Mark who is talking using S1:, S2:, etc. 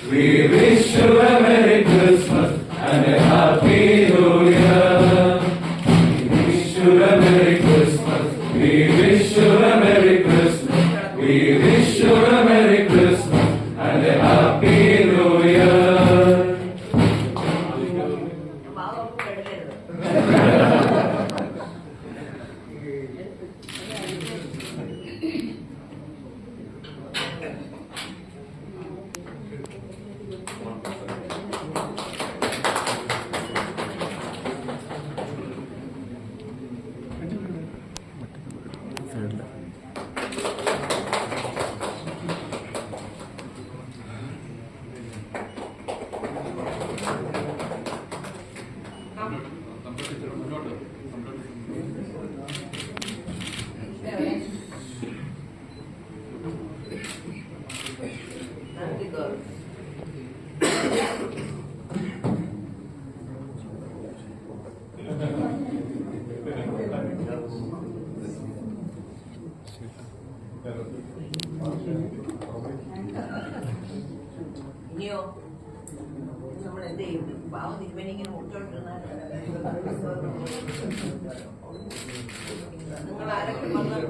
S1: We wish you a Merry Christmas and a Happy New Year. We wish you a Merry Christmas. We wish you a Merry Christmas. We wish you a Merry Christmas and a Happy New Year.
S2: ഇനിയോ നമ്മൾ എന്ത് ചെയ്യും? പാവം തിരുമേനിങ്ങനെ മുട്ടോണ്ടിരുന്നാൽ നിങ്ങൾ ആരൊക്കെ